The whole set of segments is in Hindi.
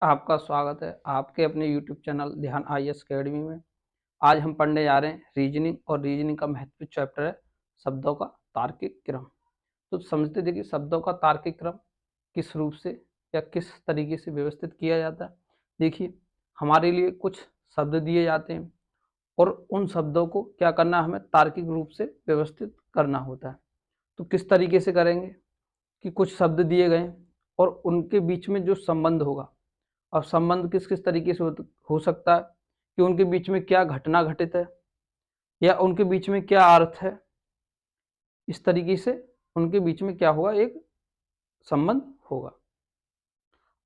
आपका स्वागत है आपके अपने YouTube चैनल ध्यान आईएएस अकेडमी में। आज हम पढ़ने जा रहे हैं रीजनिंग और रीजनिंग का महत्वपूर्ण चैप्टर है शब्दों का तार्किक क्रम। तो समझते देखिए शब्दों का तार्किक क्रम किस रूप से या किस तरीके से व्यवस्थित किया जाता है। देखिए हमारे लिए कुछ शब्द दिए जाते हैं और उन शब्दों को क्या करना हमें तार्किक रूप से व्यवस्थित करना होता है। तो किस तरीके से करेंगे कि कुछ शब्द दिए गए और उनके बीच में जो संबंध होगा, अब संबंध किस किस तरीके से हो सकता है कि उनके बीच में क्या घटना घटित है या उनके बीच में क्या अर्थ है। इस तरीके से उनके बीच में क्या होगा, एक संबंध होगा।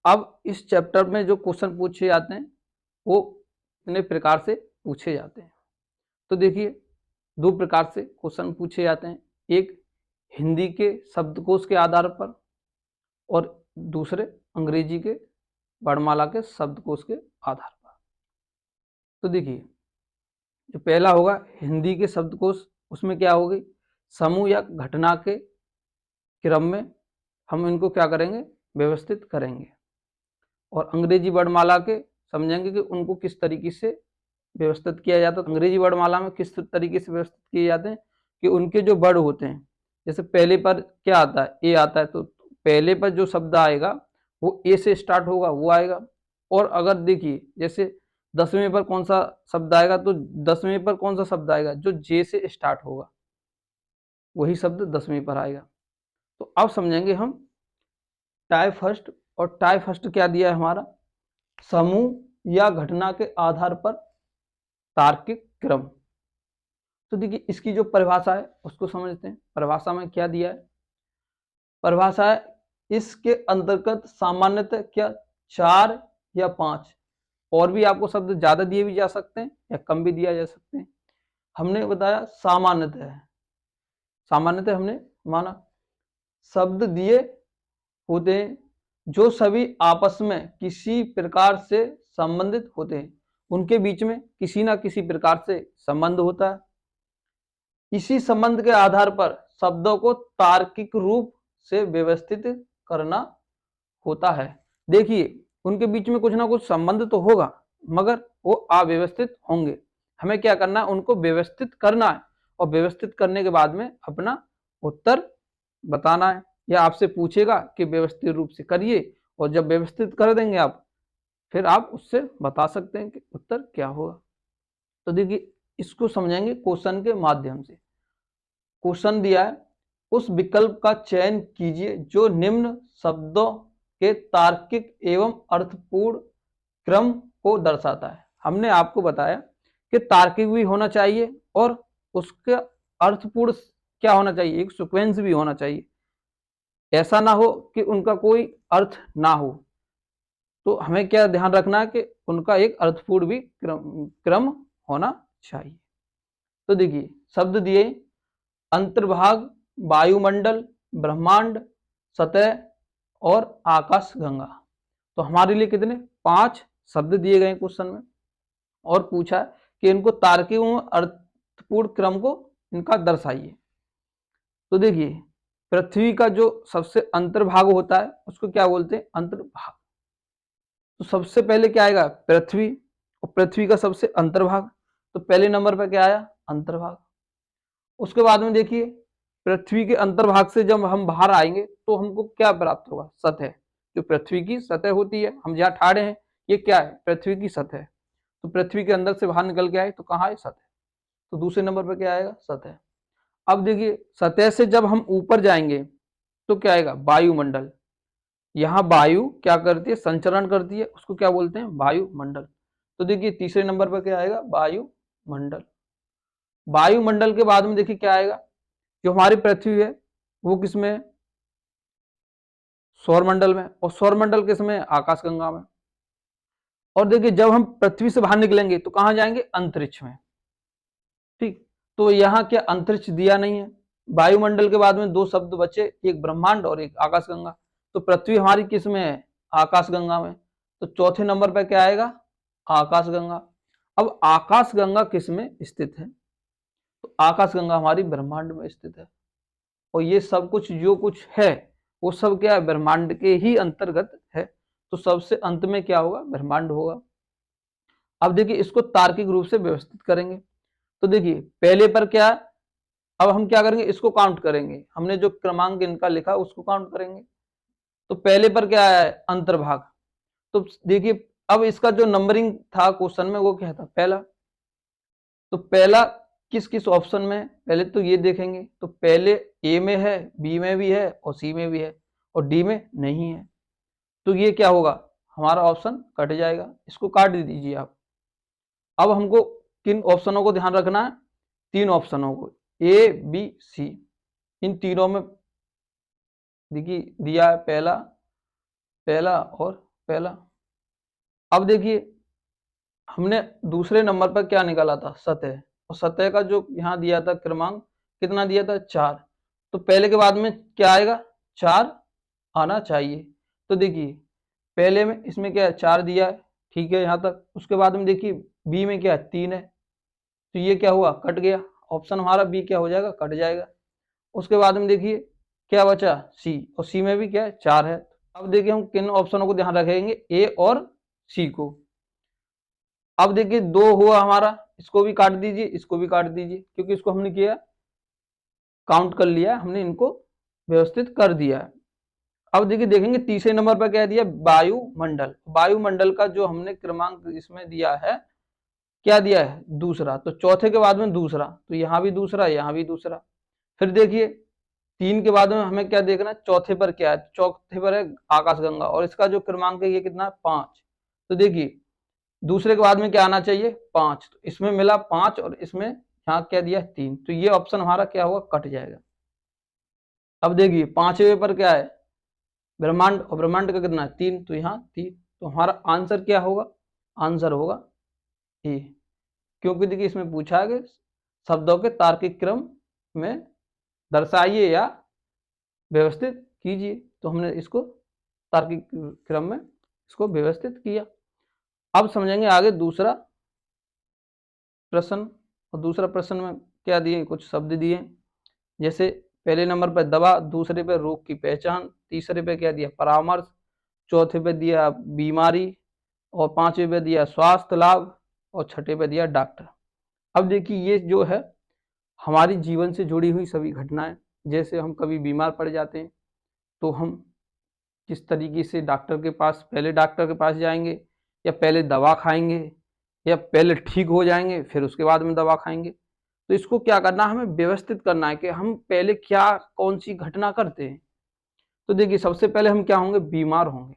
अब इस चैप्टर में जो क्वेश्चन पूछे जाते हैं वो इतने प्रकार से पूछे जाते हैं। तो देखिए दो प्रकार से क्वेश्चन पूछे जाते हैं, एक हिंदी के शब्दकोश के आधार पर और दूसरे अंग्रेजी के वर्णमाला के शब्दकोश के आधार पर। तो देखिए जो पहला होगा हिंदी के शब्दकोश, उसमें क्या होगी, समूह या घटना के क्रम में हम इनको क्या करेंगे, व्यवस्थित करेंगे। और अंग्रेजी वर्णमाला के समझेंगे कि उनको किस तरीके से व्यवस्थित किया जाता है। अंग्रेजी वर्णमाला में किस तरीके से व्यवस्थित किए जाते हैं कि उनके जो वर्ड होते हैं, जैसे पहले पर क्या आता है, ए आता है, तो पहले पर जो शब्द आएगा वो ए से स्टार्ट होगा, वो आएगा। और अगर देखिए जैसे 10वें पर कौन सा शब्द आएगा, तो 10वें पर कौन सा शब्द आएगा, जो जे से स्टार्ट होगा वही शब्द 10वें पर आएगा। तो अब समझेंगे हम टाइप फर्स्ट। और टाइप फर्स्ट क्या दिया है हमारा, समूह या घटना के आधार पर तार्किक क्रम। तो देखिए इसकी जो परिभाषा है उसको समझते हैं। परिभाषा में क्या दिया है, परिभाषा है इसके अंतर्गत सामान्यतः क्या 4 या 5, और भी आपको शब्द ज्यादा दिए भी जा सकते हैं या कम भी दिया जा सकते हैं। हमने बताया सामान्यतः है, सामान्यतः हमने माना शब्द दिए होते हैं जो सभी आपस में किसी प्रकार से संबंधित होते हैं, उनके बीच में किसी ना किसी प्रकार से संबंध होता है। इसी संबंध के आधार पर शब्दों को तार्किक रूप से व्यवस्थित करना होता है। देखिए उनके बीच में कुछ ना कुछ संबंध तो होगा मगर वो अव्यवस्थित होंगे। हमें क्या करना है, उनको व्यवस्थित करना है और व्यवस्थित करने के बाद में अपना उत्तर बताना है, या आपसे पूछेगा कि व्यवस्थित रूप से करिए, और जब व्यवस्थित कर देंगे आप फिर आप उससे बता सकते हैं कि उत्तर क्या होगा। तो देखिए इसको समझेंगे क्वेश्चन के माध्यम से। क्वेश्चन दिया है उस विकल्प का चयन कीजिए जो निम्न शब्दों के तार्किक एवं अर्थपूर्ण क्रम को दर्शाता है। हमने आपको बताया कि तार्किक भी होना चाहिए और उसके अर्थपूर्ण क्या होना चाहिए, एक सीक्वेंस भी होना चाहिए। ऐसा ना हो कि उनका कोई अर्थ ना हो। तो हमें क्या ध्यान रखना है कि उनका एक अर्थपूर्ण भी क्रम होना चाहिए। तो देखिए शब्द दिए अंतर्भाग, वायुमंडल, ब्रह्मांड, सतह और आकाश गंगा। तो हमारे लिए कितने 5 शब्द दिए गए क्वेश्चन में, और पूछा कि इनको तार्किक एवं अर्थपूर्ण क्रम को इनका दर्शाइए। तो देखिए पृथ्वी का जो सबसे अंतर्भाग होता है उसको क्या बोलते हैं, अंतर्भाग। तो सबसे पहले क्या आएगा, पृथ्वी, और पृथ्वी का सबसे अंतर्भाग, तो पहले नंबर पर क्या आया, अंतर्भाग। उसके बाद में देखिए पृथ्वी के अंतर्भाग से जब हम बाहर आएंगे तो हमको क्या प्राप्त होगा, सतह। जो पृथ्वी की सतह होती है, हम जहाँ ठाड़े हैं ये क्या है, पृथ्वी की सतह। तो पृथ्वी के अंदर से बाहर निकल के आए तो कहाँ है, सतह। तो दूसरे नंबर पर क्या आएगा, सतह। अब देखिए सतह से जब हम ऊपर जाएंगे तो क्या आएगा, वायुमंडल। यहाँ वायु क्या करती है, संचरण करती है, उसको क्या बोलते हैं, वायुमंडल। तो देखिए तीसरे नंबर पर क्या आएगा, वायुमंडल। वायुमंडल के बाद में देखिए क्या आएगा, जो हमारी पृथ्वी है वो किसमें है, सौरमंडल में, और सौरमंडल किसमें है, आकाशगंगा में। और देखिए जब हम पृथ्वी से बाहर निकलेंगे तो कहाँ जाएंगे, अंतरिक्ष में। ठीक, तो यहाँ क्या अंतरिक्ष दिया नहीं है। वायुमंडल के बाद में 2 शब्द बचे, एक ब्रह्मांड और एक आकाशगंगा। तो पृथ्वी हमारी किस में है, आकाशगंगा में। तो चौथे नंबर पर क्या आएगा, आकाशगंगा। अब आकाशगंगा किस में स्थित है, तो आकाशगंगा हमारी ब्रह्मांड में स्थित है। और ये सब कुछ जो कुछ है वो सब क्या है, ब्रह्मांड के ही अंतर्गत है। तो सबसे अंत में क्या होगा, ब्रह्मांड होगा। अब देखिए इसको तार्किक रूप से व्यवस्थित करेंगे। तो देखिए पहले पर क्या है, अब हम क्या करेंगे, इसको काउंट करेंगे, हमने जो क्रमांक इनका लिखा उसको काउंट करेंगे। तो पहले पर क्या है, अंतर्भाग। तो देखिए अब इसका जो नंबरिंग था क्वेश्चन में वो क्या था, पहला। तो पहला किस किस ऑप्शन में है, पहले तो ये देखेंगे। तो पहले ए में है, बी में भी है और सी में भी है और डी में नहीं है। तो ये क्या होगा, हमारा ऑप्शन कट जाएगा, इसको काट दीजिए आप। अब हमको किन ऑप्शनों को ध्यान रखना है, तीन ऑप्शनों को, ए बी सी। इन तीनों में देखिए दिया है पहला, पहला और पहला। अब देखिए हमने दूसरे नंबर पर क्या निकाला था, सतह। और सतह का जो यहाँ दिया था क्रमांक कितना दिया था, 4। तो पहले के बाद में क्या आएगा, 4 आना चाहिए। तो देखिए पहले में इसमें क्या है, 4 दिया है, ठीक है यहाँ तक। उसके बाद में देखिए बी में क्या है, 3 है। तो ये क्या हुआ, कट गया, ऑप्शन हमारा बी क्या हो जाएगा, कट जाएगा। उसके बाद में देखिए क्या बचा, सी। और सी में भी क्या है, 4 है। अब देखिए हम किन ऑप्शनों को ध्यान रखेंगे, ए और सी को। अब देखिए 2 हुआ हमारा, इसको भी काट दीजिए, इसको भी काट दीजिए, क्योंकि इसको हमने किया काउंट कर लिया, हमने इनको व्यवस्थित कर दिया है। अब देखिए देखेंगे तीसरे नंबर पर क्या दिया, वायुमंडल। वायुमंडल का जो हमने क्रमांक इसमें दिया है, क्या दिया है, दूसरा। तो चौथे के बाद में दूसरा, तो यहाँ भी दूसरा, यहाँ भी दूसरा। फिर देखिए 3 के बाद में हमें क्या देखना है, चौथे पर क्या है, चौथे पर है आकाशगंगा, और इसका जो क्रमांक है ये कितना है, 5। तो देखिए दूसरे के बाद में क्या आना चाहिए, 5। तो इसमें मिला 5 और इसमें यहाँ क्या दिया, 3। तो ये ऑप्शन हमारा क्या होगा, कट जाएगा। अब देखिए 5वें पर क्या है, ब्रह्मांड, और ब्रह्मांड का कितना है, 3। तो यहाँ 3। तो हमारा आंसर क्या होगा, आंसर होगा ए। क्योंकि देखिए इसमें पूछा है कि शब्दों के तार्किक क्रम में दर्शाइए या व्यवस्थित कीजिए। तो हमने इसको तार्किक क्रम में इसको व्यवस्थित किया। अब समझेंगे आगे दूसरा प्रश्न। और दूसरा प्रश्न में क्या दिए, कुछ शब्द दिए, जैसे पहले नंबर पर दवा, दूसरे पे रोग की पहचान, तीसरे पे क्या दिया, परामर्श, चौथे पे दिया बीमारी, और 5वें पे दिया स्वास्थ्य लाभ, और छठे पे दिया डॉक्टर। अब देखिए ये जो है हमारी जीवन से जुड़ी हुई सभी घटनाएं। जैसे हम कभी बीमार पड़ जाते हैं तो हम किस तरीके से डॉक्टर के पास, पहले डॉक्टर के पास जाएंगे, या पहले दवा खाएंगे, या पहले ठीक हो जाएंगे फिर उसके बाद में दवा खाएंगे। तो इसको क्या करना है, हमें व्यवस्थित करना है कि हम पहले क्या, कौन सी घटना करते हैं। तो देखिए सबसे पहले हम क्या होंगे, बीमार होंगे।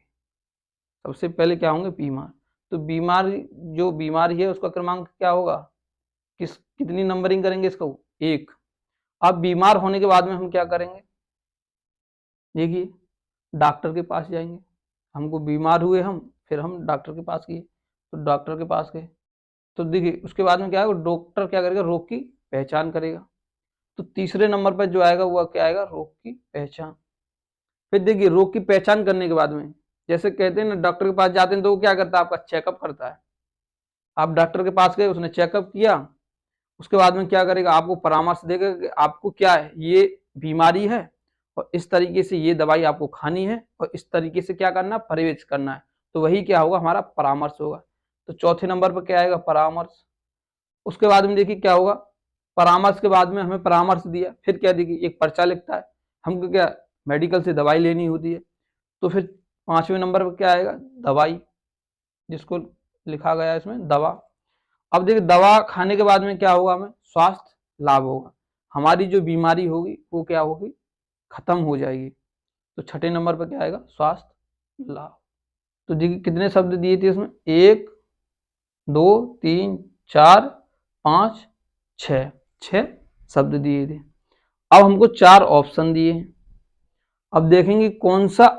सबसे पहले क्या होंगे, बीमार। तो बीमार, जो बीमारी है उसका क्रमांक क्या होगा, कितनी नंबरिंग करेंगे इसको, 1। अब बीमार होने के बाद में हम क्या करेंगे, देखिए डॉक्टर के पास जाएंगे। हमको बीमार हुए हम, फिर हम डॉक्टर के पास गए, तो डॉक्टर के पास गए। तो देखिए उसके बाद में क्या होगा, डॉक्टर क्या करेगा, रोग की पहचान करेगा। तो तीसरे नंबर पर जो आएगा वो क्या आएगा, रोग की पहचान। फिर देखिए रोग की पहचान करने के बाद में, जैसे कहते हैं ना, डॉक्टर के पास जाते हैं तो वो क्या करता है, आपका चेकअप करता है। आप डॉक्टर के पास गए, उसने चेकअप किया, उसके बाद में क्या करेगा, आपको परामर्श देगा कि आपको क्या है, ये बीमारी है और इस तरीके से ये दवाई आपको खानी है और इस तरीके से क्या करना है, परहेज करना है। तो वही क्या होगा, हमारा परामर्श होगा। तो चौथे नंबर पर क्या आएगा, परामर्श। उसके बाद में देखिए क्या होगा, परामर्श के बाद में हमें परामर्श दिया, फिर क्या देखिए एक पर्चा लिखता है, हमको क्या मेडिकल से दवाई लेनी होती है। तो फिर 5वें नंबर पर क्या आएगा, दवाई, जिसको लिखा गया है इसमें दवा। अब देखिए दवा खाने के बाद में क्या होगा, हमें स्वास्थ्य लाभ होगा, हमारी जो बीमारी होगी वो क्या होगी, खत्म हो जाएगी। तो छठे नंबर पर क्या आएगा, स्वास्थ्य लाभ। तो देखिए कितने शब्द दिए थे उसमें, 1 2 3 4 5 6, 6 शब्द दिए थे। अब हमको 4 ऑप्शन दिए हैं। अब देखेंगे कौन सा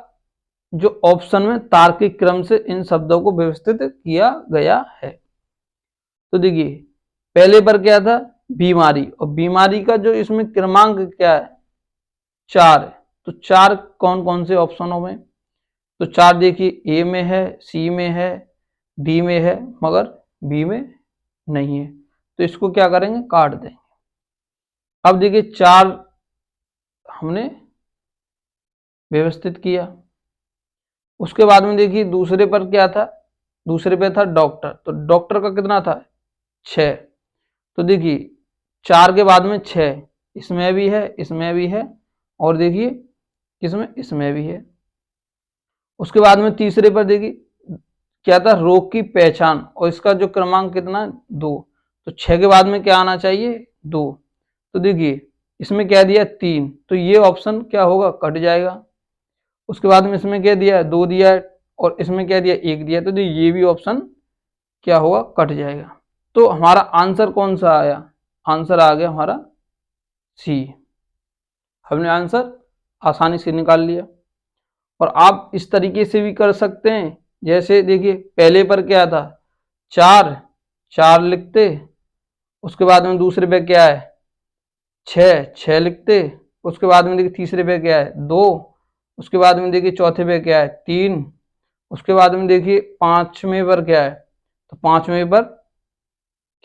जो ऑप्शन में तार्किक क्रम से इन शब्दों को व्यवस्थित किया गया है। तो देखिए पहले पर क्या था, बीमारी, और बीमारी का जो इसमें क्रमांक क्या है, 4 है। तो 4 कौन कौन से ऑप्शनों में, तो 4 देखिए ए में है, सी में है, डी में है, मगर बी में नहीं है। तो इसको क्या करेंगे, काट देंगे। अब देखिए 4 हमने व्यवस्थित किया। उसके बाद में देखिए दूसरे पर क्या था, दूसरे पे था डॉक्टर, तो डॉक्टर का कितना था 6। तो देखिए 4 के बाद में 6, इसमें भी है, इसमें भी है, और देखिए किसमें, इसमें भी है। उसके बाद में तीसरे पर देखिए क्या था, रोग की पहचान, और इसका जो क्रमांक कितना 2। तो 6 के बाद में क्या आना चाहिए 2। तो देखिए इसमें क्या दिया 3, तो ये ऑप्शन क्या होगा, कट जाएगा। उसके बाद में इसमें क्या दिया है 2 दिया है, और इसमें क्या दिया 1 दिया है, तो ये भी ऑप्शन क्या होगा, कट जाएगा। तो हमारा आंसर कौन सा आया, आंसर आ गया हमारा सी। हमने आंसर आसानी से निकाल लिया। और आप इस तरीके से भी कर सकते हैं, जैसे देखिए पहले पर क्या था 4, 4 लिखते, उसके बाद में दूसरे पे क्या है 6, 6 लिखते, उसके बाद में देखिए तीसरे पे क्या है 2, उसके बाद में देखिए चौथे पे क्या है 3, उसके बाद में देखिए पांचवें पर क्या है, तो पांचवें पर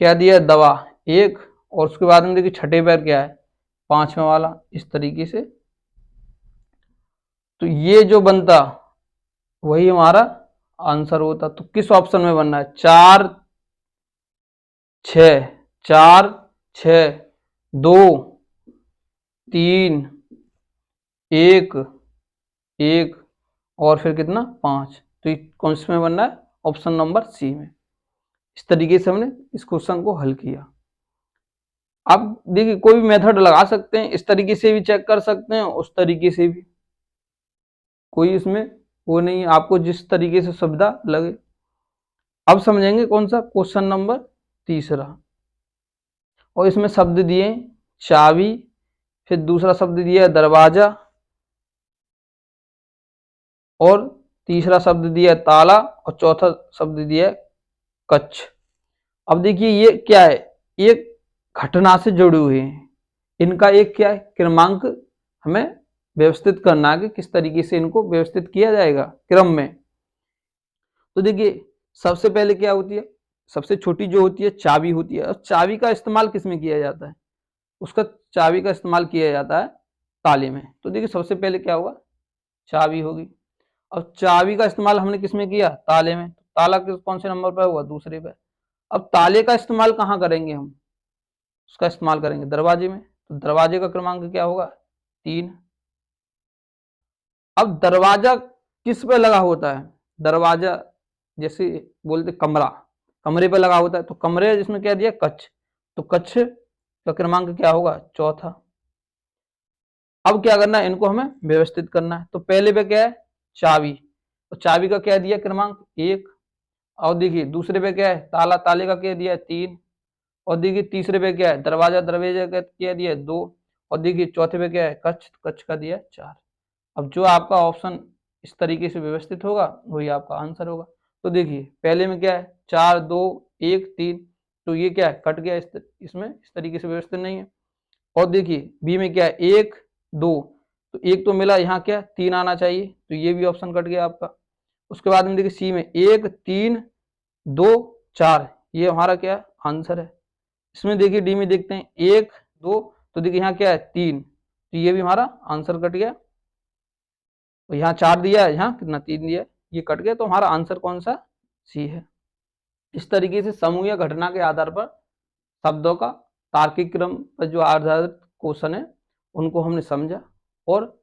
क्या दिया है दवा 1, और उसके बाद में देखिए छठे पर क्या है पांचवा वाला, इस तरीके से। तो ये जो बनता वही हमारा आंसर होता। तो किस ऑप्शन में बनना है, 4 6, 4 6, 2 3 1 1, और फिर कितना 5। तो कौन से में बनना है, ऑप्शन नंबर सी में। इस तरीके से हमने इस क्वेश्चन को हल किया। आप देखिए कोई भी मेथड लगा सकते हैं, इस तरीके से भी चेक कर सकते हैं, उस तरीके से भी, कोई इसमें वो नहीं है, आपको जिस तरीके से सुविधा लगे। अब समझेंगे कौन सा, क्वेश्चन नंबर तीसरा, और इसमें शब्द दिए चाबी, फिर दूसरा शब्द दिया है दरवाजा, और तीसरा शब्द दिया है ताला, और चौथा शब्द दिया है कच्छ। अब देखिए ये क्या है, एक घटना से जुड़े हुए हैं, इनका एक क्या है क्रमांक हमें व्यवस्थित करना है कि किस तरीके से इनको व्यवस्थित किया जाएगा क्रम में। तो देखिए सबसे पहले क्या होती है, सबसे छोटी जो होती है चाबी होती है, और चाबी का इस्तेमाल किस में किया जाता है, उसका चाबी का इस्तेमाल किया जाता है ताले में। तो देखिए सबसे पहले क्या होगा, चाबी होगी। अब चाबी का इस्तेमाल हमने किस में किया, ताले में, ताला कौन से नंबर पर हुआ, दूसरे पे। अब ताले का इस्तेमाल कहाँ करेंगे हम, उसका इस्तेमाल करेंगे दरवाजे में, तो दरवाजे का क्रमांक क्या होगा 3। अब दरवाजा किस पे लगा होता है, दरवाजा जैसे बोलते कमरा, कमरे पे लगा होता है, तो कमरे जिसमें क्या दिया कच्छ, तो कच्छ का क्रमांक क्या होगा 4। अब क्या करना है, इनको हमें व्यवस्थित करना है। तो पहले पे क्या है चाबी, तो चाबी का क्या दिया क्रमांक 1, और देखिए दूसरे पे क्या है ताला, ताले का क्या दिया है 3, और देखिए तीसरे पे क्या है दरवाजा, दरवाजे का क्या दिया है 2, और देखिए चौथे पे क्या है कच्छ, कच्छ का दिया है 4। अब जो आपका ऑप्शन इस तरीके से व्यवस्थित होगा वही आपका आंसर होगा। तो देखिए पहले में क्या है 4 2 1 3, तो ये क्या है कट गया, इसमें इस तरीके से व्यवस्थित नहीं है। और देखिए बी में क्या है 1 2, तो 1 तो मिला, यहाँ क्या 3 आना चाहिए, तो ये भी ऑप्शन कट गया आपका। उसके बाद में देखिए सी में 1 3 2 4, ये हमारा क्या आंसर है। इसमें देखिए डी में देखते हैं 1 2, तो देखिए यहाँ क्या है 3, तो ये भी हमारा आंसर कट गया। तो यहाँ 4 दिया है, यहाँ कितना 3 दिया है, ये कट गया, तो हमारा आंसर कौन सा सी है। इस तरीके से समूह या घटना के आधार पर शब्दों का तार्किक क्रम पर जो आधारित क्वेश्चन है उनको हमने समझा, और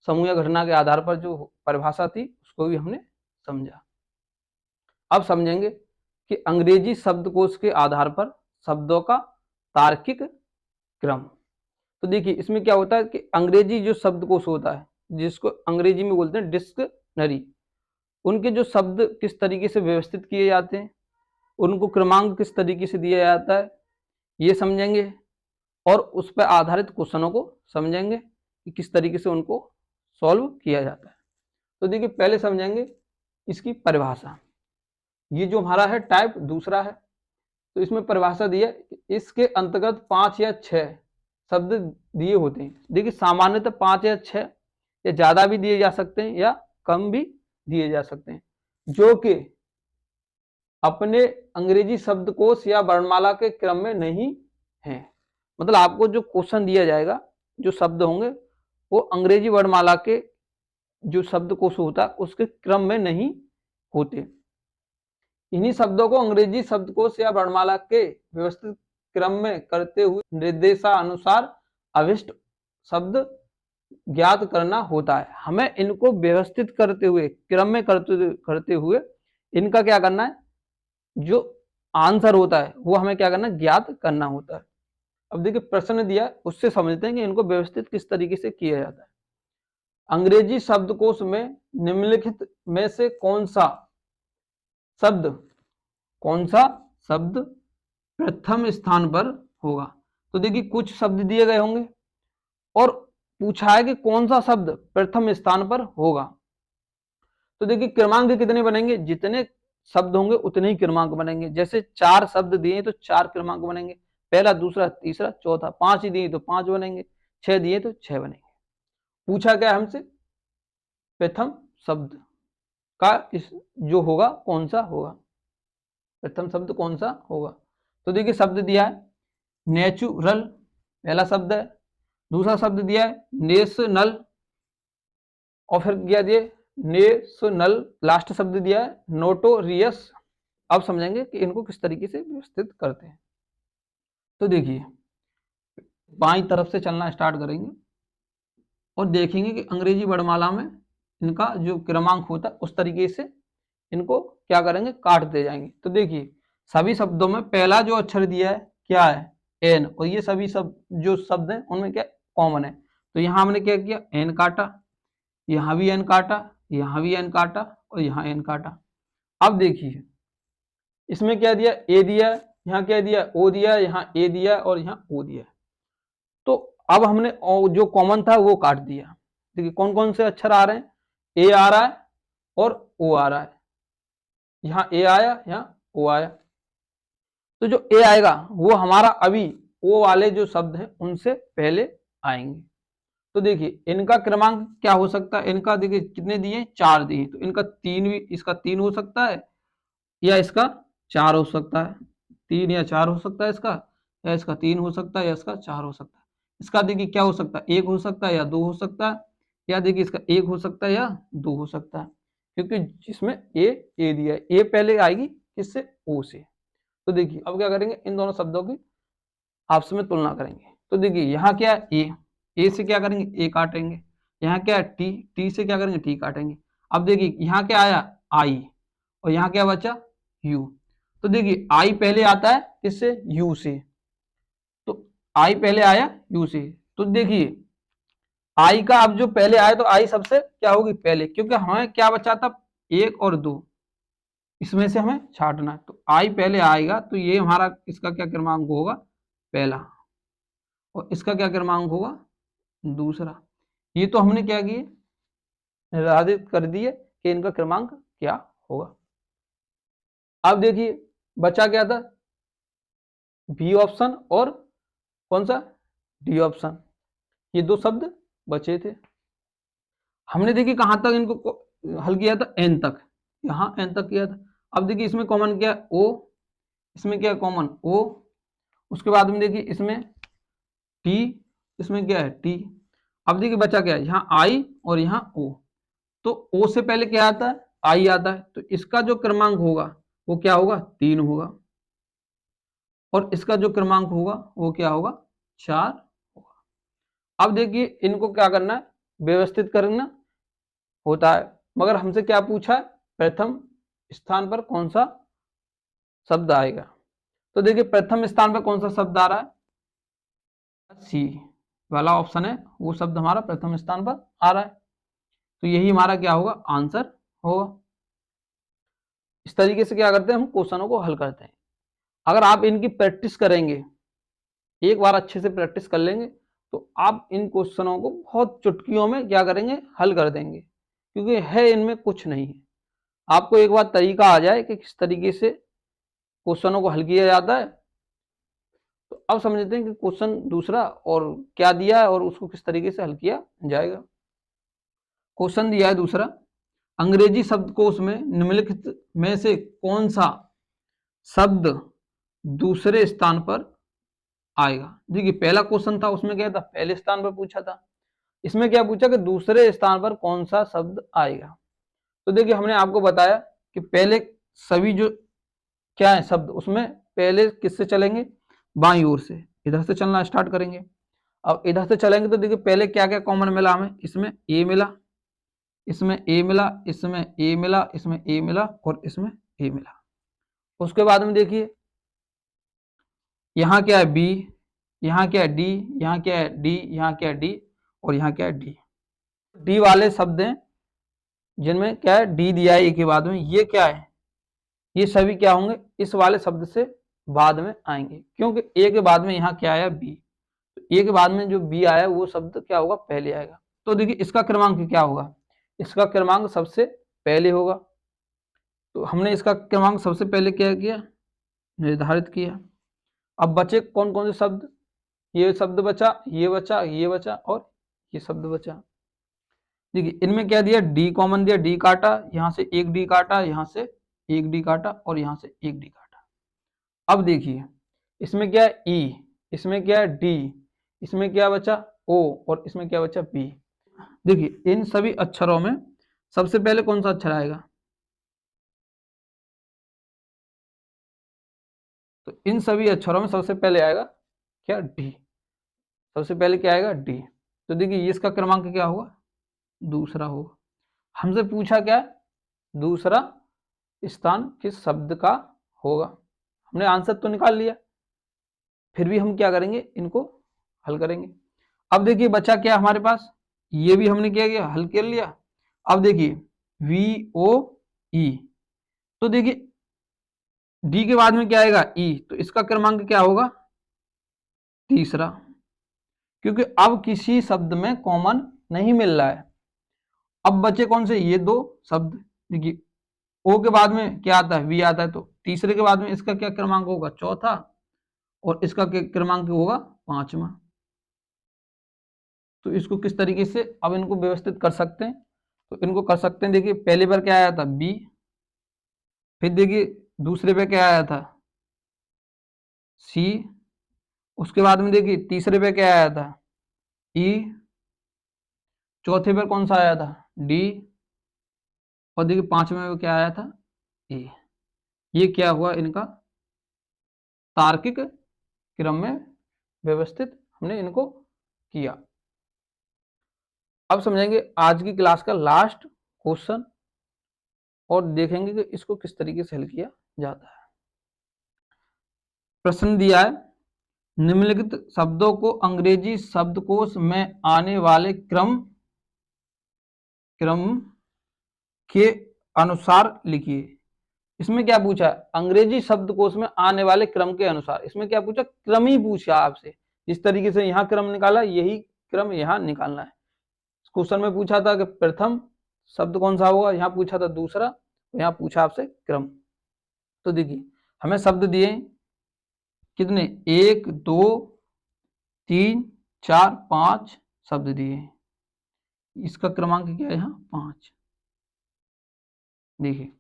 समूह या घटना के आधार पर जो परिभाषा थी उसको भी हमने समझा। अब समझेंगे कि अंग्रेजी शब्दकोश के आधार पर शब्दों का तार्किक क्रम। तो देखिए इसमें क्या होता है कि अंग्रेजी जो शब्दकोश होता है, जिसको अंग्रेजी में बोलते हैं डिक्शनरी, उनके जो शब्द किस तरीके से व्यवस्थित किए जाते हैं, उनको क्रमांक किस तरीके से दिया जाता है, ये समझेंगे, और उस पर आधारित क्वेश्चनों को समझेंगे कि किस तरीके से उनको सॉल्व किया जाता है। तो देखिए पहले समझेंगे इसकी परिभाषा। ये जो हमारा है टाइप दूसरा है, तो इसमें परिभाषा दी है, इसके अंतर्गत 5 या 6 शब्द दिए होते हैं। देखिए सामान्यतः 5 या 6 या ज्यादा भी दिए जा सकते हैं या कम भी दिए जा सकते हैं, जो कि अपने अंग्रेजी शब्दकोश या वर्णमाला के क्रम में नहीं है। मतलब आपको जो क्वेश्चन दिया जाएगा, जो शब्द होंगे वो अंग्रेजी वर्णमाला के जो शब्दकोश होता है उसके क्रम में नहीं होते। इन्हीं शब्दों को अंग्रेजी शब्दकोश या वर्णमाला के व्यवस्थित क्रम में करते हुए निर्देशानुसार अभिष्ट शब्द ज्ञात करना होता है। हमें इनको व्यवस्थित करते हुए, क्रम में करते हुए इनका क्या करना है, जो आंसर होता है वो हमें क्या करना है, ज्ञात करना होता है। अब देखिए प्रश्न दिया है, उससे समझते हैं कि इनको व्यवस्थित किस तरीके से किया जाता है। अंग्रेजी शब्दकोश में निम्नलिखित में से कौन सा शब्द प्रथम स्थान पर होगा? तो देखिए कुछ शब्द दिए गए होंगे और पूछा है कि कौन सा शब्द प्रथम स्थान पर होगा। तो देखिए क्रमांक कितने बनेंगे, जितने शब्द होंगे उतने ही क्रमांक बनेंगे। जैसे 4 शब्द दिए तो 4 क्रमांक बनेंगे, पहला, दूसरा, तीसरा, चौथा। 5 ही दिए तो 5 बनेंगे, 6 दिए तो 6 बनेंगे। पूछा क्या हमसे, प्रथम शब्द का जो होगा कौन सा होगा, प्रथम शब्द कौन सा होगा। तो देखिए शब्द दिया है नेचुरल, पहला शब्द है। दूसरा शब्द दिया है नेशनल, और फिर दिया नेशनल, लास्ट शब्द दिया है नोटोरियस। अब समझेंगे कि इनको किस तरीके से व्यवस्थित करते हैं। तो देखिए बाईं तरफ से चलना स्टार्ट करेंगे और देखेंगे कि अंग्रेजी वर्णमाला में इनका जो क्रमांक होता है उस तरीके से इनको क्या करेंगे, काटते जाएंगे। तो देखिए सभी शब्दों में पहला जो अक्षर दिया है क्या है, एन, और ये सभी जो शब्द हैं उनमें क्या कॉमन है। तो यहाँ हमने क्या किया, एन काटा, यहाँ भी एन काटा, यहाँ भी एन काटा और यहाँ एन काटा। अब देखिए इसमें क्या दिया, ए दिया, यहाँ क्या दिया, ओ दिया, यहाँ ए दिया और यहाँ ओ दिया। तो अब हमने जो कॉमन था वो काट दिया। देखिए कौन कौन से अक्षर आ रहे हैं, ए आ रहा है और ओ आ रहा है, यहाँ ए आया, यहाँ ओ आया। तो जो ए आएगा वो हमारा अभी ओ वाले जो शब्द हैं उनसे पहले आएंगे। तो देखिए इनका क्रमांक क्या हो सकता है, इनका देखिए कितने दिए, 4 दिए, तो इनका 3 भी, इसका 3 हो सकता है या इसका 4 हो सकता है, 3 या 4 हो सकता है इसका, या इसका 3 हो सकता है या इसका 4 हो सकता है। इसका देखिए क्या हो सकता है, 1 हो सकता है या 2 हो सकता है, या देखिए इसका 1 हो सकता है या 2 हो सकता है, क्योंकि जिसमें ए दिया है, ए पहले आएगी किससे, ओ से। तो देखिए अब क्या करेंगे, इन दोनों शब्दों की आपस में तुलना करेंगे। तो देखिए यहाँ क्या है, ए से क्या करेंगे, ए काटेंगे। यहाँ क्या है, टी से क्या करेंगे, टी काटेंगे। अब देखिए यहाँ क्या आया, आई, और यहाँ क्या बचा, यू। तो देखिए आई पहले आता है किससे, यू से, तो आई पहले आया यू से। तो देखिए आई का अब जो पहले आया तो आई सबसे क्या होगी पहले, क्योंकि हमें क्या बचा था, 1 और 2, इसमें से हमें छांटना है। तो आई पहले आएगा तो ये हमारा इसका क्या क्रमांक होगा, पहला, और इसका क्या क्रमांक होगा, दूसरा। ये तो हमने क्या किए, निर्धारित कर दिए कि इनका क्रमांक क्या होगा। अब देखिए बचा क्या था, बी ऑप्शन और कौन सा, डी ऑप्शन, ये 2 शब्द बचे थे। हमने देखिए कहां तक इनको हल किया था, एन तक, यहाँ एन तक किया था। अब देखिए इसमें कॉमन क्या है, ओ, इसमें क्या कॉमन, ओ, उसके बाद में देखिए इसमें टी, इसमें क्या है टी। अब देखिए बचा क्या है, यहाँ आई और यहाँ ओ। तो ओ से पहले क्या आता है, आई आता है, तो इसका जो क्रमांक होगा वो क्या होगा, 3 होगा, और इसका जो क्रमांक होगा वो क्या होगा, 4 होगा। अब देखिए इनको क्या करना है, व्यवस्थित करना होता है, मगर हमसे क्या पूछा है, प्रथम स्थान पर कौन सा शब्द आएगा। तो देखिए प्रथम स्थान पर कौन सा शब्द आ रहा है, सी वाला ऑप्शन है, वो शब्द हमारा प्रथम स्थान पर आ रहा है। तो यही हमारा क्या होगा, आंसर होगा। इस तरीके से क्या करते हैं, हम क्वेश्चनों को हल करते हैं। अगर आप इनकी प्रैक्टिस करेंगे, एक बार अच्छे से प्रैक्टिस कर लेंगे, तो आप इन क्वेश्चनों को बहुत चुटकियों में क्या करेंगे, हल कर देंगे, क्योंकि है इनमें कुछ नहीं है। आपको एक बार तरीका आ जाए कि किस तरीके से क्वेश्चनों को हल किया जाता है, तो अब समझते हैं कि क्वेश्चन दूसरा और क्या दिया है और उसको किस तरीके से हल किया जाएगा। क्वेश्चन दिया है दूसरा, अंग्रेजी शब्दकोश में निम्नलिखित में से कौन सा शब्द दूसरे स्थान पर आएगा। देखिए पहला क्वेश्चन था उसमें क्या था, पहले स्थान पर पूछा था, इसमें क्या पूछा कि दूसरे स्थान पर कौन सा शब्द आएगा। तो देखिए हमने आपको बताया कि पहले सभी जो क्या है शब्द, उसमें पहले किससे चलेंगे, बाईं ओर से, इधर से चलना स्टार्ट करेंगे। अब इधर से चलेंगे तो देखिए पहले क्या क्या कॉमन मिला हमें, इसमें ए मिला, इसमें ए मिला, इसमें ए मिला, इसमें ए मिला और इसमें ए मिला। उसके बाद में देखिए यहाँ क्या है बी, यहाँ क्या है डी, यहाँ क्या है डी, यहाँ क्या है डी और यहाँ क्या है डी। डी वाले शब्द हैं जिनमें क्या है डी दिया है ए के बाद में, ये क्या है, ये सभी क्या होंगे इस वाले शब्द से बाद में आएंगे, क्योंकि ए के बाद में यहाँ क्या आया बी, तो ए के बाद में जो बी आया वो शब्द क्या होगा पहले आएगा। तो देखिए इसका क्रमांक क्या होगा, इसका क्रमांक सबसे पहले होगा। तो हमने इसका क्रमांक सबसे पहले क्या किया, निर्धारित किया। अब बचे कौन कौन से शब्द, ये शब्द बचा, ये बचा, ये बचा और ये शब्द बचा। देखिए इनमें क्या दिया, डी कॉमन दिया, डी काटा, यहाँ से एक डी काटा, यहाँ से एक डी काटा और यहाँ से एक डी काटा। अब देखिए इसमें क्या है ई, इसमें क्या है डी, इसमें क्या बचा ओ और इसमें क्या बचा बी। देखिए इन सभी अक्षरों में सबसे पहले कौन सा अक्षर आएगा, तो इन सभी अक्षरों में सबसे पहले आएगा क्या डी, सबसे पहले क्या आएगा डी। तो देखिए इसका क्रमांक क्या होगा, दूसरा होगा। हमसे पूछा क्या है, दूसरा स्थान किस शब्द का होगा, हमने आंसर तो निकाल लिया, फिर भी हम क्या करेंगे इनको हल करेंगे। अब देखिए बचा क्या हमारे पास, ये भी हमने क्या किया हल कर लिया। अब देखिए वी ओ ई, तो देखिए डी के बाद में क्या आएगा ई, तो इसका क्रमांक क्या होगा तीसरा, क्योंकि अब किसी शब्द में कॉमन नहीं मिल रहा है। अब बचे कौन से, ये दो शब्द। देखिए ओ के बाद में क्या आता है वी आता है, तो तीसरे के बाद में इसका क्या क्रमांक होगा चौथा और इसका क्रमांक होगा पांचवा। तो इसको किस तरीके से अब इनको व्यवस्थित कर सकते हैं, तो इनको कर सकते हैं। देखिए पहले बार क्या आया था बी, फिर देखिए दूसरे पे क्या आया था सी, उसके बाद में देखिए तीसरे पे क्या आया था ई, चौथे पे कौन सा आया था डी और देखिए पांचवें में क्या आया था ए। ये क्या हुआ इनका तार्किक क्रम में व्यवस्थित हमने इनको किया। अब समझेंगे आज की क्लास का लास्ट क्वेश्चन और देखेंगे कि इसको किस तरीके से हल किया जाता है। प्रश्न दिया है, निम्नलिखित शब्दों को अंग्रेजी शब्दकोश में आने वाले क्रम के अनुसार लिखिए। इसमें क्या पूछा, अंग्रेजी शब्दकोश में आने वाले क्रम के अनुसार, इसमें क्या पूछा क्रम ही पूछा आपसे, जिस तरीके से यहाँ क्रम निकाला यही क्रम यहाँ निकालना है। क्वेश्चन में पूछा था कि प्रथम शब्द कौन सा होगा, यहाँ पूछा था दूसरा, यहाँ पूछा आपसे क्रम। तो देखिए हमें शब्द दिए कितने, 1 2 3 4 5 शब्द दिए, इसका क्रमांक क्या है यहाँ 5। देखिए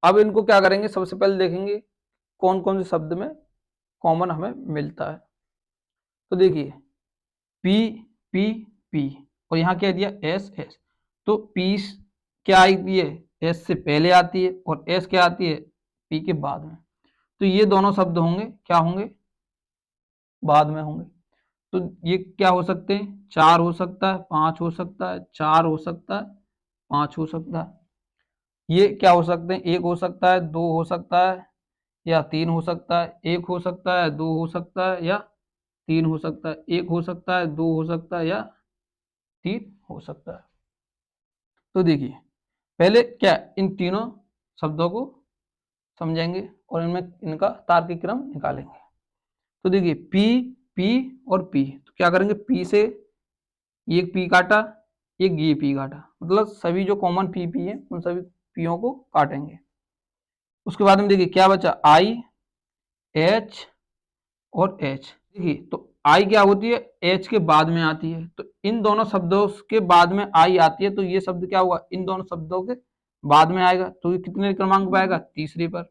अब इनको क्या करेंगे, सबसे पहले देखेंगे कौन कौन से शब्द में कॉमन हमें मिलता है। तो देखिए पी पी पी और यहाँ क्या दिया एस एस, तो पी क्या आती है एस से पहले आती है और एस क्या आती है पी के बाद में, तो ये दोनों शब्द होंगे क्या होंगे बाद में होंगे। तो ये क्या हो सकते हैं, 4 हो सकता है, 5 हो सकता है, 4 हो सकता है, 5 हो सकता है। ये क्या हो सकते हैं, 1 हो सकता है, 2 हो सकता है या 3 हो सकता है, 1 हो सकता है, 2 हो सकता है या 3 हो सकता है, 1 हो सकता है, 2 हो सकता है या 3 हो सकता है। तो देखिए पहले क्या इन तीनों शब्दों को समझेंगे और इनमें इनका तार्किक क्रम निकालेंगे। तो देखिए पी पी और पी, तो क्या करेंगे पी से एक पी काटा, एक ये पी काटा, मतलब सभी जो कॉमन पी पी है उन सभी पीओ को काटेंगे। उसके बाद में देखिए क्या बचा आई एच और एच। देखिए तो आई क्या होती है एच के बाद में आती है, तो इन दोनों शब्दों के बाद में आई आती है, तो ये शब्द क्या हुआ इन दोनों शब्दों के बाद में आएगा, तो ये कितने क्रमांक पर आएगा तीसरे पर,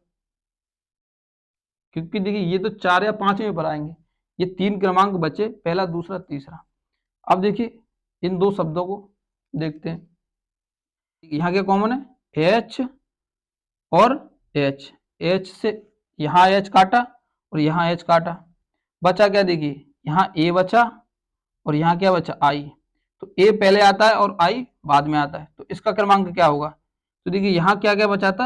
क्योंकि देखिए ये तो 4 या 5वें पर आएंगे, ये 3 क्रमांक बचे पहला दूसरा तीसरा। अब देखिए इन दो शब्दों को देखते हैं। यहाँ क्या कॉमन है, एच और एच। एच से यहाँ एच काटा और यहाँ एच काटा, बचा क्या, देखिए यहाँ ए बचा और यहाँ क्या बचा, आई। तो ए पहले आता है और आई बाद में आता है, तो इसका क्रमांक क्या होगा। तो देखिए यहाँ क्या क्या बचा था,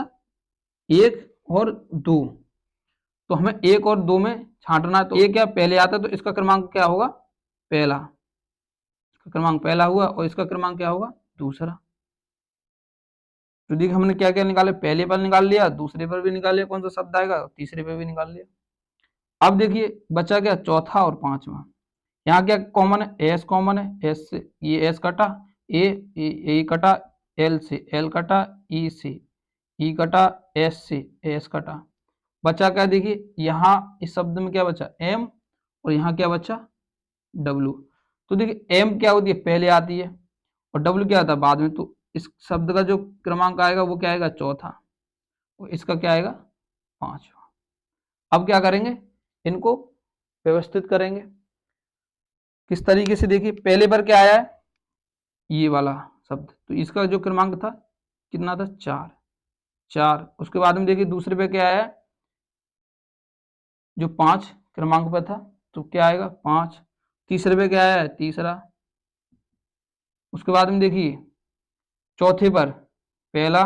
1 और 2। तो हमें 1 और 2 में छांटना है, तो ए क्या पहले आता है, तो इसका क्रमांक क्या होगा, पहला। इसका क्रमांक पहला हुआ और इसका क्रमांक क्या होगा, दूसरा। तो देखिए हमने क्या क्या निकाले, पहले पर निकाल लिया, दूसरे पर भी निकाल लिया कौन सा शब्द आएगा, तीसरे पर भी निकाल लिया। अब देखिए बचा क्या, चौथा और पांचवा। यहाँ क्या कॉमन है, एस कॉमन है, एस से ये एस कटा, ए कटा, एल से एल कटा, ई से ई कटा, एस से एस कटा। बचा क्या, देखिए यहाँ इस शब्द में क्या बचा, एम, और यहाँ क्या बचा, डब्लू। तो देखिए एम क्या होती है, पहले आती है, और डब्लू क्या आता है बाद में। तो इस शब्द का जो क्रमांक आएगा वो क्या आएगा, चौथा, और इसका क्या आएगा, पांचवा। अब क्या करेंगे, इनको व्यवस्थित करेंगे किस तरीके से, देखिए पहले पर क्या आया है, ये वाला शब्द, तो इसका जो क्रमांक था कितना था, 4 4। उसके बाद में देखिए दूसरे पे क्या आया है, जो 5 क्रमांक पे था, तो क्या आएगा, 5। तीसरे पे क्या आया है, तीसरा। उसके बाद में देखिए चौथे पर पहला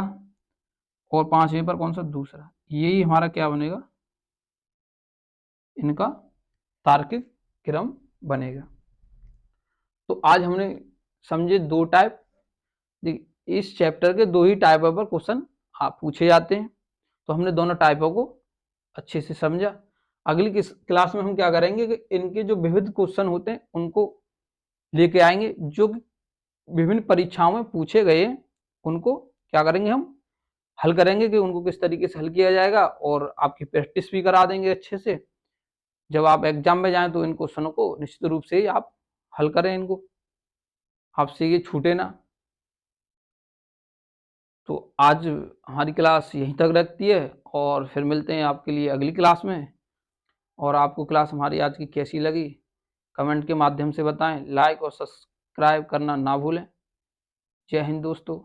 और पांचवें पर कौन सा, दूसरा। यही हमारा क्या बनेगा, इनका तार्किक क्रम बनेगा। तो आज हमने समझे दो टाइप, इस चैप्टर के दो ही टाइपों पर क्वेश्चन आप पूछे जाते हैं, तो हमने दोनों टाइपों को अच्छे से समझा। अगली क्लास में हम क्या करेंगे कि इनके जो विविध क्वेश्चन होते हैं उनको लेके आएंगे, जो विभिन्न परीक्षाओं में पूछे गए उनको क्या करेंगे, हम हल करेंगे कि उनको किस तरीके से हल किया जाएगा, और आपकी प्रैक्टिस भी करा देंगे अच्छे से। जब आप एग्जाम में जाएं तो इन क्वेश्चनों को निश्चित रूप से आप हल करें, इनको आपसे ये छूटे ना। तो आज हमारी क्लास यहीं तक रखती है, और फिर मिलते हैं आपके लिए अगली क्लास में। और आपको क्लास हमारी आज की कैसी लगी कमेंट के माध्यम से बताएं, लाइक और सब्सक्राइब करना ना भूलें। जय हिंद दोस्तों।